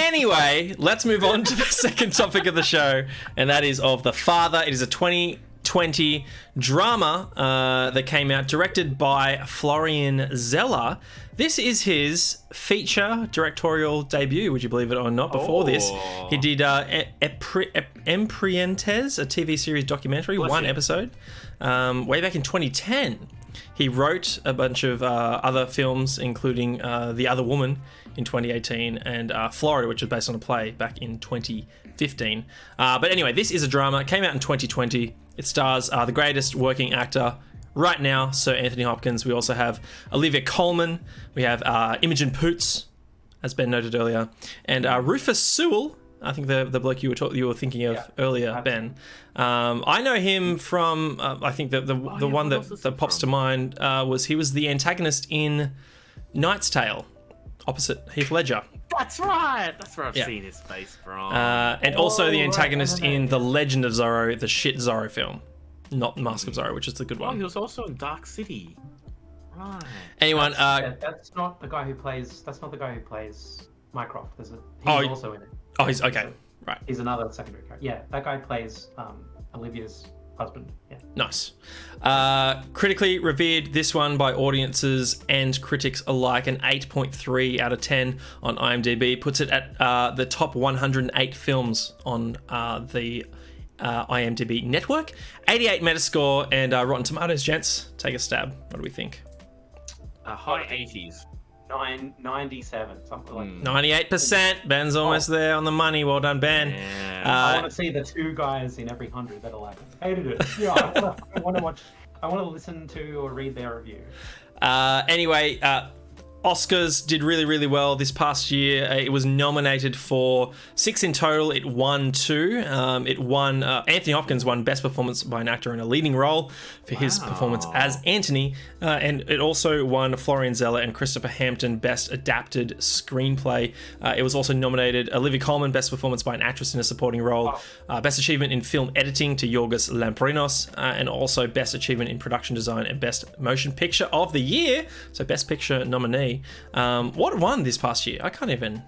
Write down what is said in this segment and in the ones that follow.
Anyway, let's move on to the second topic of the show, and that is of The Father. It is a 2020 drama that came out, directed by Florian Zeller. This is his feature directorial debut, would you believe it or not? Before this, he did Emprientes, a TV series documentary, one episode, way back in 2010. He wrote a bunch of other films, including The Other Woman in 2018 and Florida, which was based on a play back in 2015. But anyway, this is a drama. It came out in 2020. It stars the greatest working actor right now, Sir Anthony Hopkins. We also have Olivia Colman. We have Imogen Poots, as Ben noted earlier, and Rufus Sewell. I think the bloke you were thinking of earlier, Ben. I know him from I think the one that pops to mind was he was the antagonist in Knight's Tale, opposite Heath Ledger. That's right. That's where I've seen his face from. And also the antagonist in The Legend of Zorro, the shit Zorro film, not Mask of Zorro, which is the good one. Oh, he was also in Dark City. Right. Anyone? That's not the guy who plays. That's not the guy who plays Mycroft. He's also in it. Oh, he's okay. Right. He's another secondary character. Yeah, that guy plays Olivia's husband. Yeah. Nice. Critically revered, this one by audiences and critics alike, an 8.3 out of 10 on IMDb, puts it at the top 108 films on the IMDb network. 88 Metascore and Rotten Tomatoes. Gents, take a stab. What do we think? High 80s. 97, something like that. 98%. Ben's almost there on the money. Well done, Ben. Yeah. I want to see the two guys in every 100 that are like, hated it. Yeah, I want to watch. I want to listen to or read their review. Anyway, Oscars did really, really well this past year. It was nominated for 6 in total. It won 2. It won. Anthony Hopkins won Best Performance by an Actor in a Leading Role for his performance as Anthony, and it also won Florian Zeller and Christopher Hampton Best Adapted Screenplay. It was also nominated Olivia Colman Best Performance by an Actress in a Supporting Role, Best Achievement in Film Editing to Yorgos Lamprinos, and also Best Achievement in Production Design and Best Motion Picture of the Year. So Best Picture nominee. What won this past year? To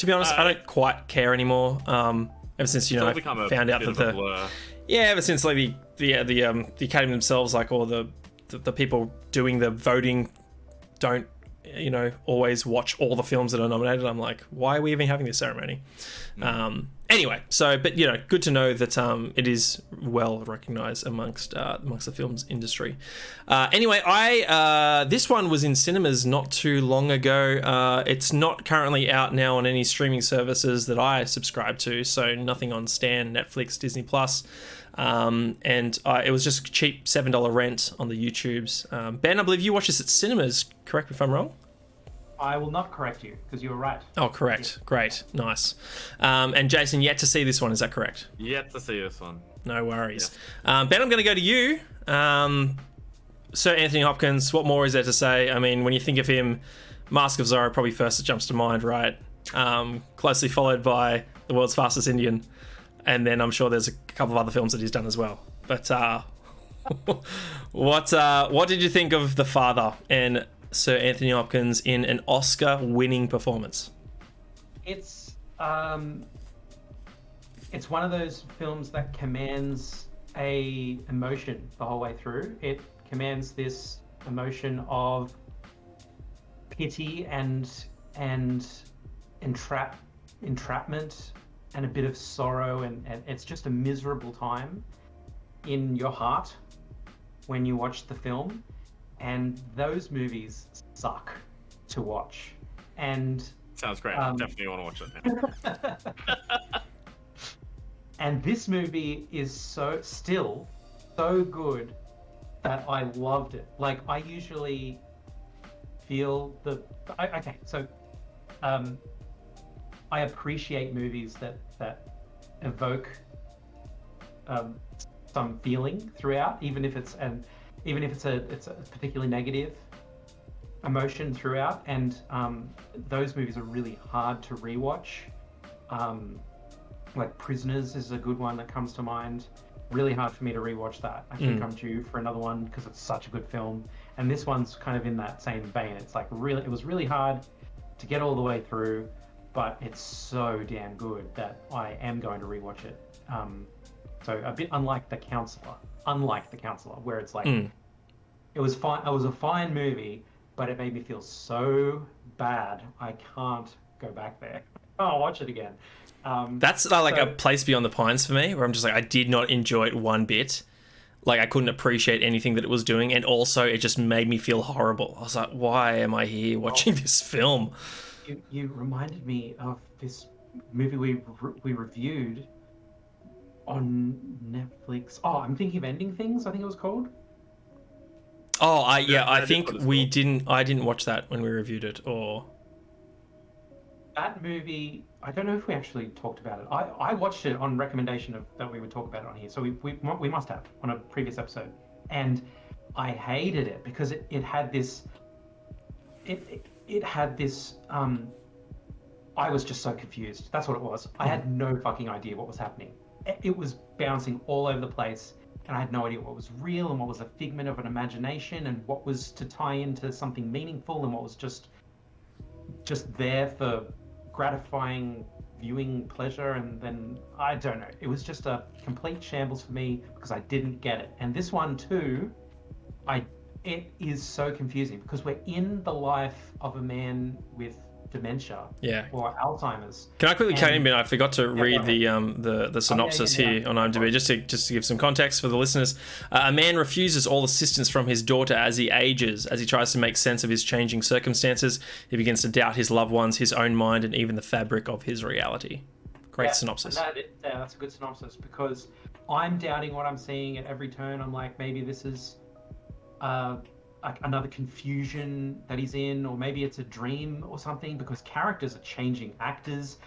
be honest, I don't quite care anymore. Ever since I found out that ever since like the Academy themselves, like all the people doing the voting don't always watch all the films that are nominated. I'm like, why are we even having this ceremony? Anyway, but good to know that it is well recognized amongst the films industry. Anyway, this one was in cinemas not too long ago. It's not currently out now on any streaming services that I subscribe to, so nothing on Stan, Netflix, Disney Plus. And it was just a cheap $7 rent on the YouTubes. Ben, I believe you watched this at cinemas. Correct me if I'm wrong. I will not correct you because you were right. Oh, correct. Yeah. Great. Nice. And Jason, yet to see this one. Is that correct? Yet to see this one. No worries. Yeah. Ben, I'm going to go to you. Sir Anthony Hopkins, what more is there to say? I mean, when you think of him, Mask of Zorro probably first jumps to mind, right? Closely followed by The World's Fastest Indian. And then I'm sure there's a couple of other films that he's done as well. But what did you think of The Father and Sir Anthony Hopkins in an Oscar-winning performance? It's one of those films that commands a emotion the whole way through. It commands this emotion of pity and entrapment and a bit of sorrow, and it's just a miserable time in your heart when you watch the film. And those movies suck to watch. And sounds great. Definitely want to watch it now. And this movie is still so good that I loved it. Like, I usually feel I appreciate movies that evoke some feeling throughout, even if it's a particularly negative emotion throughout, and those movies are really hard to rewatch. Like Prisoners is a good one that comes to mind. Really hard for me to rewatch that. I think I'm due for another one because it's such a good film. And this one's kind of in that same vein. It's like it was really hard to get all the way through, but it's so damn good that I am going to rewatch it. So a bit unlike The Counselor, where it's like it was fine. It was a fine movie, but it made me feel so bad. I can't go back there. I'll watch it again. That's a Place Beyond the Pines for me, where I'm just like, I did not enjoy it one bit. Like, I couldn't appreciate anything that it was doing, and also it just made me feel horrible. I was like, why am I here watching this film? You reminded me of this movie we reviewed on Netflix. Oh, I'm Thinking of Ending Things, I think it was called. Oh, I think I didn't watch that when we reviewed it, or... That movie, I don't know if we actually talked about it. I watched it on recommendation that we would talk about it on here. So we must have on a previous episode. And I hated it because it had this... It had this... I was just so confused. That's what it was. I had no fucking idea what was happening. It was bouncing all over the place, and I had no idea what was real and what was a figment of an imagination and what was to tie into something meaningful and what was just there for gratifying viewing pleasure. And then I don't know. It was just a complete shambles for me because I didn't get it. And this one too, it is so confusing because we're in the life of a man with dementia or Alzheimer's. Can I quickly cut in? I forgot to read the synopsis here on IMDb just to give some context for the listeners. A man refuses all assistance from his daughter as he ages. As he tries to make sense of his changing circumstances, he begins to doubt his loved ones, his own mind, and even the fabric of his reality. Great synopsis. That's a good synopsis because I'm doubting what I'm seeing at every turn. I'm like, maybe this is another confusion that he's in, or maybe it's a dream or something, because characters are changing, actors,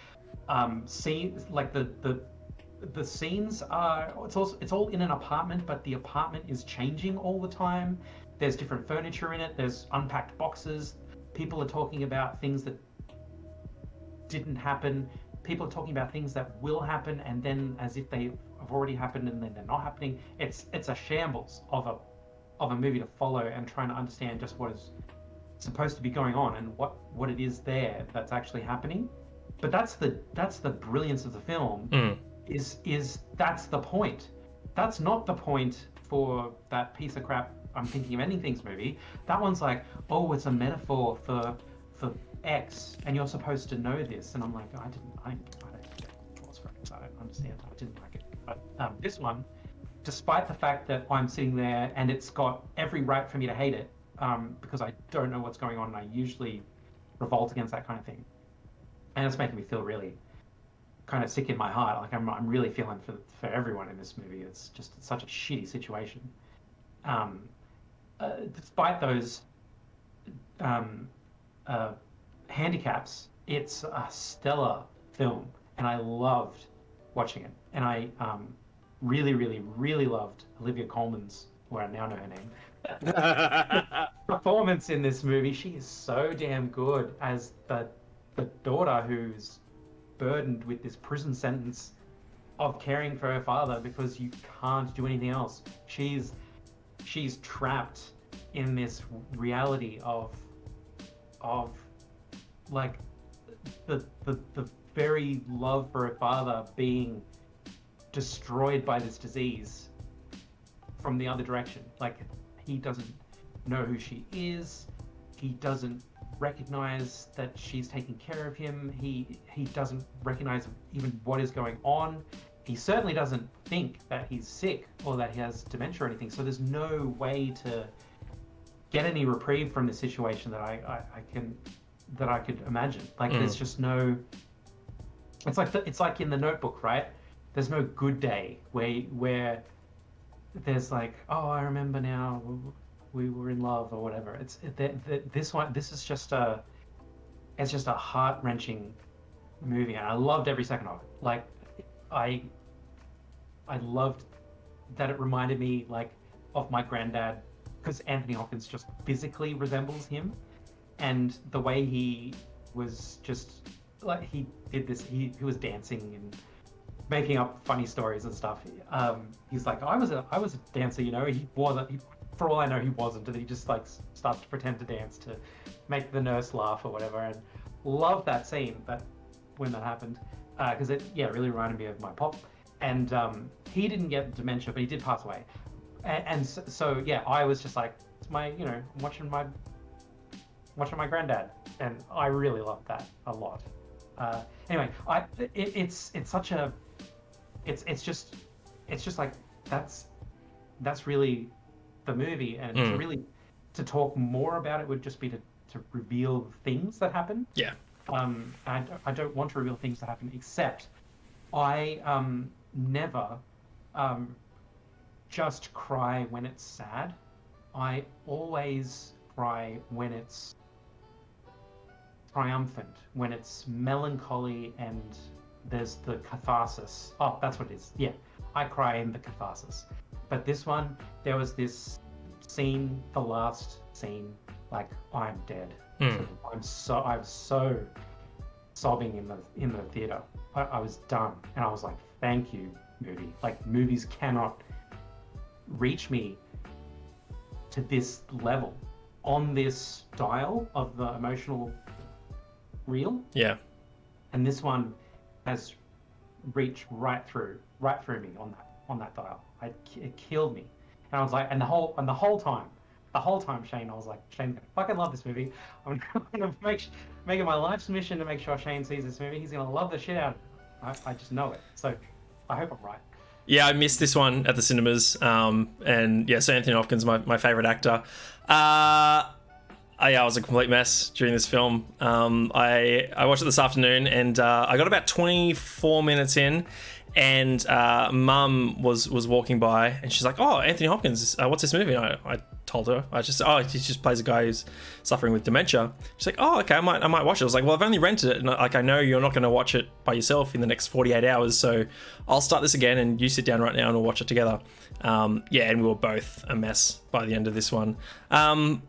scenes, like the scenes are, it's all in an apartment, but the apartment is changing all the time. There's different furniture in it, there's unpacked boxes, people are talking about things that didn't happen, people are talking about things that will happen, and then as if they have already happened and then they're not happening. It's a shambles of a movie to follow and trying to understand just what is supposed to be going on and what it is there that's actually happening. But that's the brilliance of the film. Is that's the point. That's not the point for that piece of crap I'm Thinking of Ending Things movie. That one's like, oh, it's a metaphor for X, and you're supposed to know this. And I'm like, I don't understand. I didn't like it. But this one, despite the fact that I'm sitting there and it's got every right for me to hate it, because I don't know what's going on and I usually revolt against that kind of thing. And it's making me feel really kind of sick in my heart. Like I'm really feeling for everyone in this movie. It's such a shitty situation. Despite those handicaps, it's a stellar film and I loved watching it. And I really, really, really loved Olivia Colman's, where I now know her name, performance in this movie. She is so damn good as the daughter who's burdened with this prison sentence of caring for her father because you can't do anything else. She's trapped in this reality of like the very love for her father being destroyed by this disease from the other direction. Like, he doesn't know who she is. He doesn't recognize that she's taking care of him. He doesn't recognize even what is going on. He certainly doesn't think that he's sick or that he has dementia or anything. So there's no way to get any reprieve from the situation that I could imagine. Like, there's just no. It's like in The Notebook, right? There's no good day where there's like, oh, I remember now we were in love or whatever. This is just a heart-wrenching movie, and I loved every second of it. Like, I loved that it reminded me like of my granddad, because Anthony Hopkins just physically resembles him, and the way he was just like, he did this, he was dancing and making up funny stories and stuff. He's like, I was a dancer, you know. He wasn't. For all I know, he wasn't. And he just like starts to pretend to dance to make the nurse laugh or whatever. And love that scene. But when that happened, because it really reminded me of my pop. And he didn't get dementia, but he did pass away. And so I was just like, it's my, I'm watching my granddad, and I really loved that a lot. Anyway, it's just like that's really the movie, and to talk more about it would just be to reveal things that happen. Yeah. I don't want to reveal things that happen, except I never just cry when it's sad. I always cry when it's triumphant, when it's melancholy and there's the catharsis. Oh, that's what it is. Yeah, I cry in the catharsis. But this one, there was this scene, the last scene, like I'm dead. I'm so sobbing in the theater. I was done, and I was like, thank you, movie. Like, movies cannot reach me to this level on this dial of the emotional reel. Yeah. And this one has reached right through me on that dial. It killed me, and I was like, and the whole time, Shane, I was like, Shane, I fucking love this movie. I'm gonna make it my life's mission to make sure Shane sees this movie. He's gonna love the shit out of it. I just know it. So I hope I'm right. Yeah, I missed this one at the cinemas. And yeah, so Anthony Hopkins, my favorite actor. I was a complete mess during this film. I watched it this afternoon, and I got about 24 minutes in, and Mum was walking by, and she's like, "Oh, Anthony Hopkins, what's this movie?" And I told her, he just plays a guy who's suffering with dementia. She's like, "Oh, okay, I might watch it." I was like, "Well, I've only rented it, and I know you're not going to watch it by yourself in the next 48 hours, so I'll start this again, and you sit down right now, and we'll watch it together." And we were both a mess by the end of this one. I'm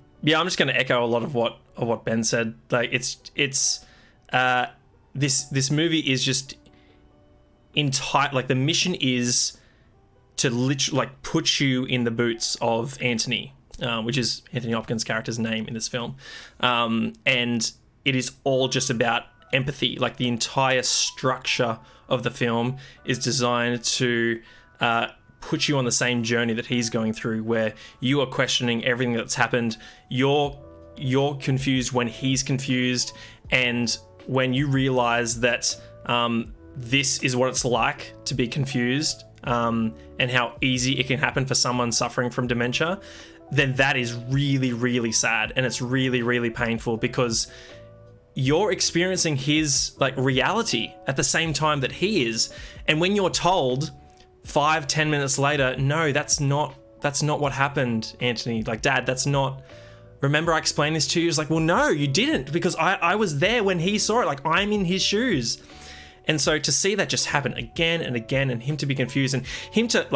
just going to echo a lot of what Ben said. Like, it's this movie is just entire. Like, the mission is to literally put you in the boots of Anthony, which is Anthony Hopkins' character's name in this film, and it is all just about empathy. Like, the entire structure of the film is designed to put you on the same journey that he's going through, where you are questioning everything that's happened. You're confused when he's confused, and when you realize that this is what it's like to be confused, and how easy it can happen for someone suffering from dementia, then that is really, really sad, and it's really, really painful, because you're experiencing his reality at the same time that he is. And when you're told 5-10 minutes later, no, that's not what happened, Anthony, Dad, that's not, remember I explained this to you? It's like, well, no, you didn't, because I was there when he saw it. I'm in his shoes. And so to see that just happen again and again, and him to be confused, and him to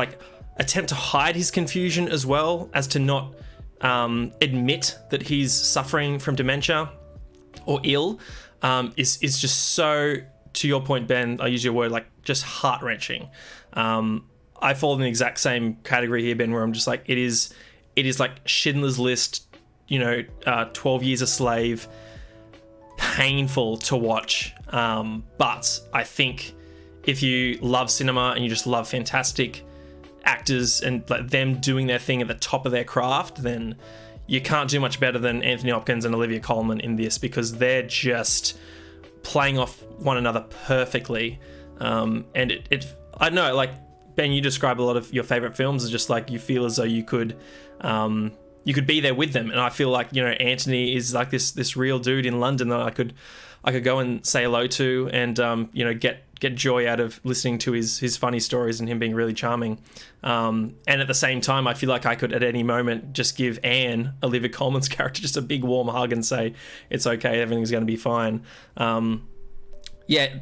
attempt to hide his confusion as well as to not admit that he's suffering from dementia or ill, is just so, to your point, Ben, I use your word, just heart-wrenching. I fall in the exact same category here, Ben, where I'm just it is like Schindler's List, 12 Years a Slave, painful to watch. But I think if you love cinema and you just love fantastic actors and them doing their thing at the top of their craft, then you can't do much better than Anthony Hopkins and Olivia Colman in this, because they're just playing off one another perfectly. And I don't know, Ben, you describe a lot of your favorite films as just you feel as though you could be there with them. And I feel Anthony is this real dude in London that I could go and say hello to, and get joy out of listening to his funny stories and him being really charming. And at the same time, I feel like I could at any moment just give Anne, Olivia Colman's character, just a big warm hug and say, it's okay, everything's going to be fine.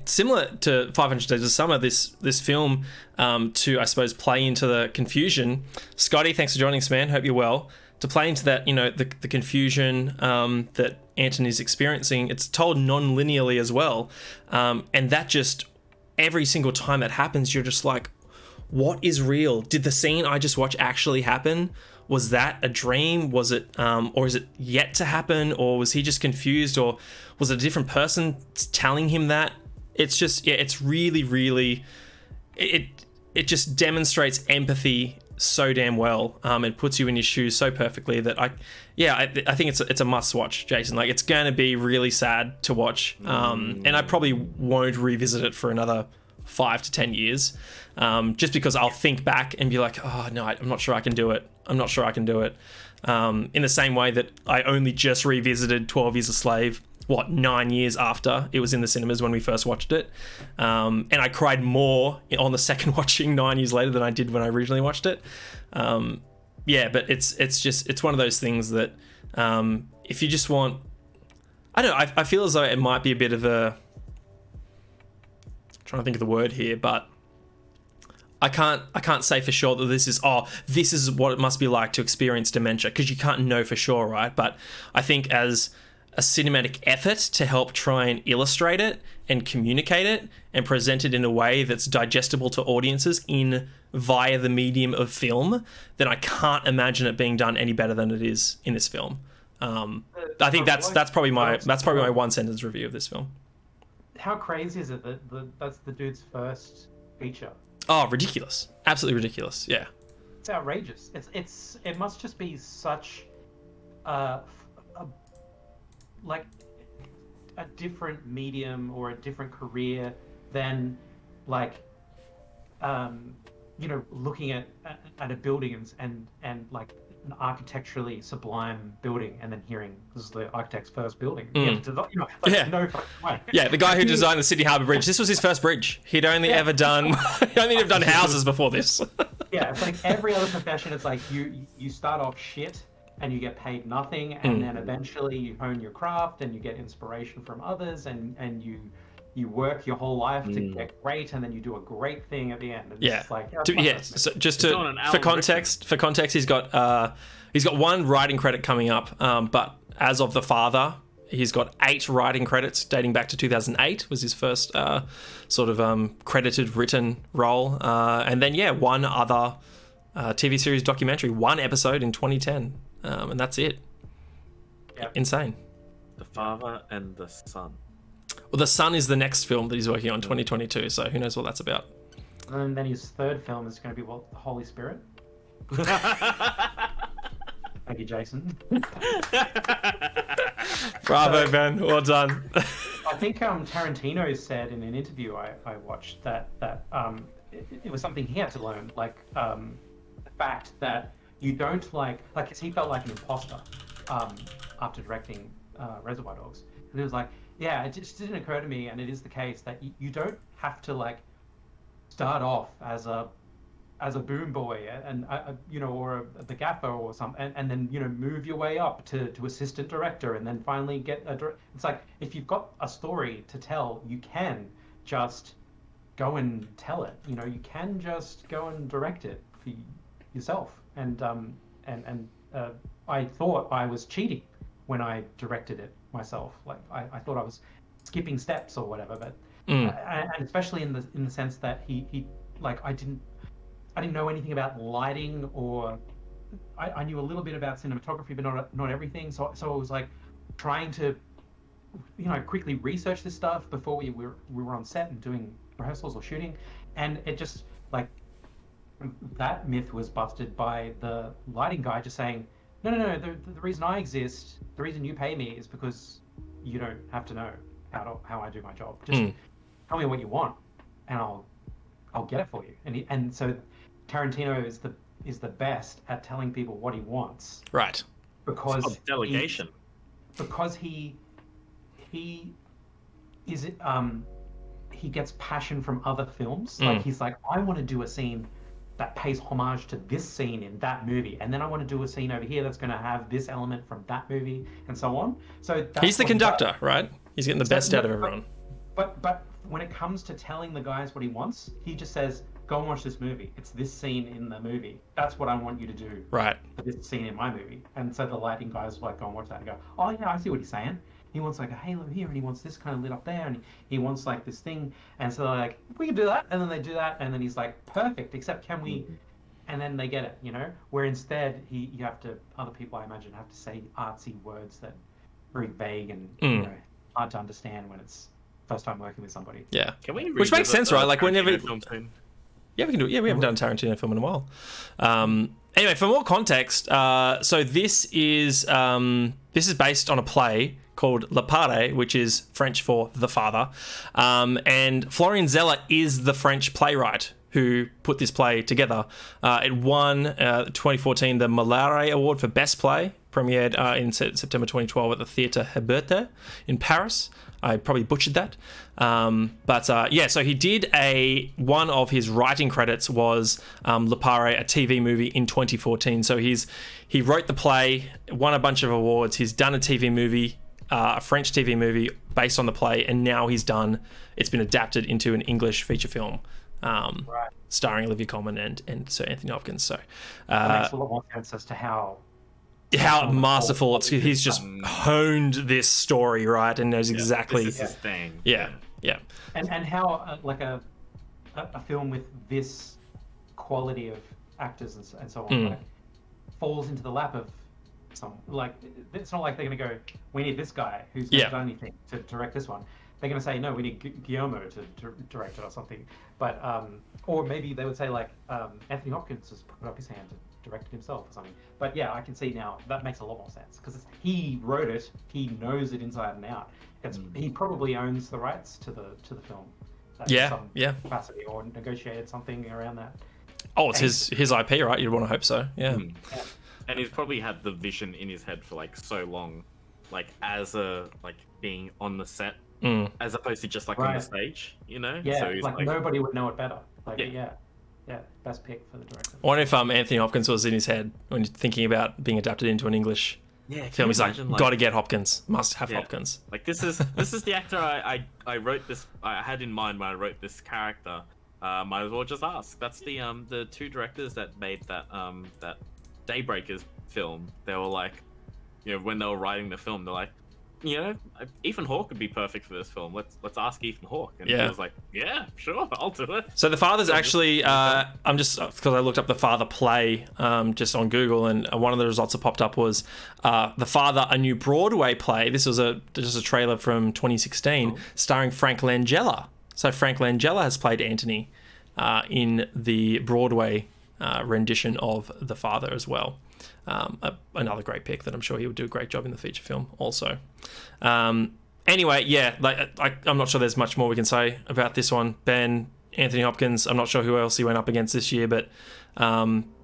Similar to 500 Days of Summer, this film, to, I suppose, play into the confusion. Scotty, thanks for joining us, man. Hope you're well. To play into that, the confusion that Anthony's experiencing, it's told non-linearly as well. And that just, every single time that happens, you're just like, what is real? Did the scene I just watched actually happen? Was that a dream? Was it, or is it yet to happen? Or was he just confused? Or was it a different person telling him that? it's just, yeah, it's really, really, it just demonstrates empathy so damn well. It puts you in your shoes so perfectly that I think it's a must watch, Jason. Like, it's going to be really sad to watch. And I probably won't revisit it for another 5 to 10 years. Just because I'll think back and be like, oh no, I'm not sure I can do it. I'm not sure I can do it. In the same way that I only just revisited 12 Years a Slave, 9 years after it was in the cinemas when we first watched it. And I cried more on the second watching 9 years later than I did when I originally watched it. Yeah, but it's one of those things that if you just want, I don't know, I feel as though it might be a bit of a, I'm trying to think of the word here, but I can't say for sure that this is what it must be like to experience dementia, because you can't know for sure, right? But I think as a cinematic effort to help try and illustrate it and communicate it and present it in a way that's digestible to audiences via the medium of film, then I can't imagine it being done any better than it is in this film. I think that's probably my one sentence review of this film. How crazy is it that that's the dude's first feature? Oh, ridiculous! Absolutely ridiculous. Yeah, it's outrageous. It must just be such like a different medium or a different career than like looking at a building and like an architecturally sublime building and then hearing this is the architect's first building. No fucking way. Yeah, the guy who designed the Sydney Harbour Bridge, this was his first bridge. He'd only ever done houses before this. Yeah, it's like every other profession. It's like you start off shit and you get paid nothing, and then eventually you hone your craft and you get inspiration from others, and you work your whole life to get great, and then you do a great thing at the end. And yeah, it's like, so just for context, he's got one writing credit coming up, but as of The Father, he's got 8 writing credits dating back to 2008 was his first sort of credited written role, and then one other TV series documentary, 1 episode in 2010, and that's it. Yep. Insane. The Father and the Son. Well, The Son is the next film that he's working on, 2022, so who knows what that's about. And then his third film is going to be The Holy Spirit. Thank you, Jason. Bravo, Ben. Well done. I think Tarantino said in an interview I watched that it was something he had to learn, like the fact that you don't like he felt like an imposter after directing Reservoir Dogs. And he was like, yeah, it just didn't occur to me, and it is the case that you don't have to like start off as a boom boy and or the gaffer or something, and then move your way up to assistant director, and then finally get it's like, if you've got a story to tell, you can just go and tell it. You can just go and direct it for yourself. And I thought I was cheating when I directed it myself. Like I thought I was skipping steps or whatever, but and especially in the sense that he like I didn't know anything about lighting, or I knew a little bit about cinematography, but not everything. So I was like trying to quickly research this stuff before we were on set and doing rehearsals or shooting, and it just like that myth was busted by the lighting guy just saying, no, the reason I exist, the reason you pay me is because you don't have to know how I do my job. Just tell me what you want, and I'll get it for you. And so Tarantino is the best at telling people what he wants. Right. Because delegation. He is he gets passion from other films. Like he's like, I want to do a scene that pays homage to this scene in that movie, and then I want to do a scene over here that's going to have this element from that movie, and so on. So he's the conductor, right? He's getting the best out of everyone. But when it comes to telling the guys what he wants, he just says, go and watch this movie. It's this scene in the movie. That's what I want you to do. Right. For this scene in my movie. And so the lighting guys like, go and watch that and go, oh yeah, I see what he's saying. He wants like a halo here, and he wants this kind of lit up there, and he wants like this thing. And so they're like, we can do that. And then they do that, and then he's like, perfect, except can we? And then they get it, Where instead other people I imagine have to say artsy words that are very vague and hard to understand when it's first time working with somebody. Yeah. Can we Which makes sense, right? Like whenever. Film scene? Yeah, we can do it. Yeah, we haven't done a Tarantino film in a while. Anyway, for more context, so this is based on a play called Le Pare, which is French for the father, and Florian Zeller is the French playwright who put this play together. It won 2014 the Molière Award for Best Play, premiered in September 2012 at the Theatre Hebertin in Paris. I probably butchered that. So he did one of his writing credits was Le Pare, a TV movie in 2014. So he wrote the play, won a bunch of awards. He's done a TV movie, a French TV movie based on the play, and now it's been adapted into an English feature film. Starring Olivia Colman and Sir Anthony Hopkins. So that makes a lot more sense as to how masterful he's just honed this story, right, and knows exactly. This is his thing. Yeah. And how like a film with this quality of actors and so on like, falls into the lap of some, like, it's not like they're going to go, we need this guy who's not done anything to direct this one. They're going to say, no, we need Guillermo to direct it or something. But or maybe they would say, like, Anthony Hopkins has put up his hand to direct it himself or something. But yeah, I can see now that makes a lot more sense because he wrote it, he knows it inside and out. He probably owns the rights to the film. Some capacity, or negotiated something around that. Oh, it's his IP, right? You'd want to hope so. Yeah. And he's probably had the vision in his head for like so long, like as being on the set. As opposed to just like on the stage, you know? Yeah, so like nobody would know it better. Like, yeah, best pick for the director. I wonder if Anthony Hopkins was in his head when he's thinking about being adapted into an English film. He's like, got to get Hopkins, must have Hopkins. Like this is the actor I wrote this. I had in mind when I wrote this character. Might as well just ask. That's the two directors that made that that Daybreakers film. They were like, when they were writing the film, they're like, Ethan Hawke would be perfect for this film. Let's ask Ethan Hawke. And he was like, yeah, sure, I'll do it. So The Father's actually, I'm just, because I looked up The Father play just on Google, and one of the results that popped up was The Father, a new Broadway play. This was just a trailer from 2016, starring Frank Langella. So Frank Langella has played Anthony in the Broadway rendition of The Father as well. Another great pick that I'm sure he would do a great job in the feature film also. Anyway, I'm not sure there's much more we can say about this one. Ben, Anthony Hopkins, I'm not sure who else he went up against this year, but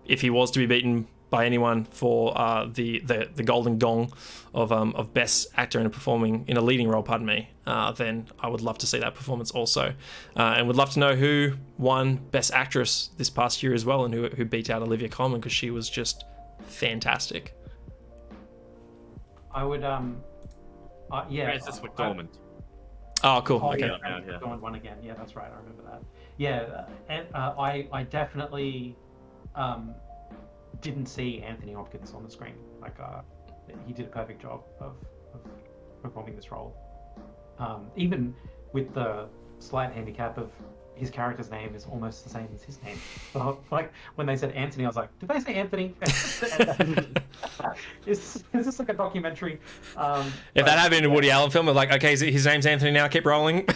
if he was to be beaten by anyone for the golden gong of best actor in a leading role, then I would love to see that performance also, and would love to know who won best actress this past year as well, and who beat out Olivia Colman, because she was just fantastic. I would Frances McDormand. Oh, cool. Oh, okay. McDormand won again. Yeah, that's right. I remember that. Yeah, and I definitely didn't see Anthony Hopkins on the screen. Like, he did a perfect job of performing this role. Even with the slight handicap of his character's name is almost the same as his name. So, like, when they said Anthony, I was like, did they say Anthony? Is this like a documentary? If that happened in a Woody Allen film, I'm like, okay, his name's Anthony now, keep rolling.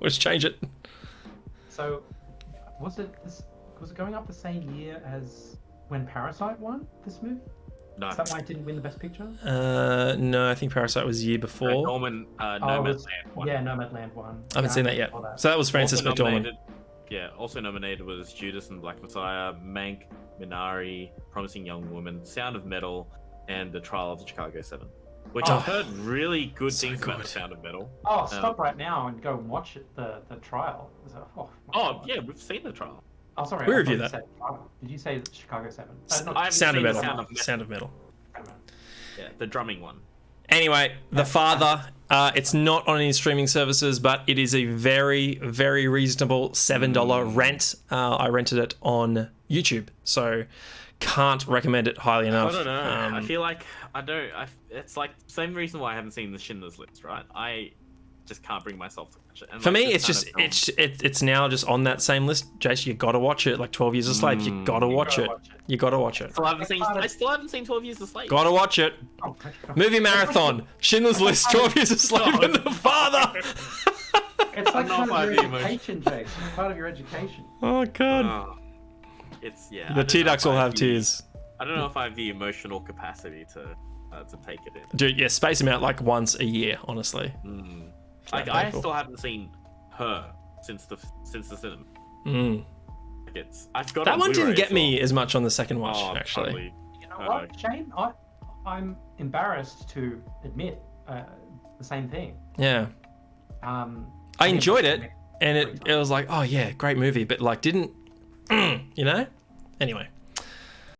Let's change it. So, was it going up the same year as when Parasite won this movie? No. Is that why it didn't win the best picture? No, I think Parasite was the year before. Nomadland won. Yeah, Nomadland won. I haven't seen that yet. So that was Frances McDormand. Also nominated was Judas and Black Messiah, Mank, Minari, Promising Young Woman, Sound of Metal, and The Trial of the Chicago 7. Which I've heard really good things about The Sound of Metal. Oh, stop right now and go and watch it, the trial. Yeah, we've seen The Trial. Oh, sorry. We reviewed that. Did you say Chicago 7? Sound of Metal. Yeah, the drumming one. Anyway, The Father. It's not on any streaming services, but it is a very, very reasonable $7 rent. I rented it on YouTube, so can't recommend it highly enough. I don't know. I feel like it's like the same reason why I haven't seen the Schindler's List, right? I just can't bring myself to watch it. And for me, it's now just on that same list. Jace, you gotta watch it. Like 12 Years a Slave, you gotta watch it. You gotta watch it. I still haven't seen 12 Years a Slave. Gotta watch it. Movie marathon. Schindler's List, 12 Years a Slave, and The Father. It's like part of your education, Jake. It's part of your education. Oh god. It's yeah. The Tear Ducks will have tears. I don't know if I have the emotional capacity to take it in. Dude, yeah, space them out like once a year, honestly. Like I still haven't seen Her since the cinema. I've got that one didn't get me as much on the second watch, actually. Totally. You know what, Shane? I'm embarrassed to admit the same thing. Yeah. I enjoyed it, and it was like, oh yeah, great movie, but like didn't, you know? Anyway.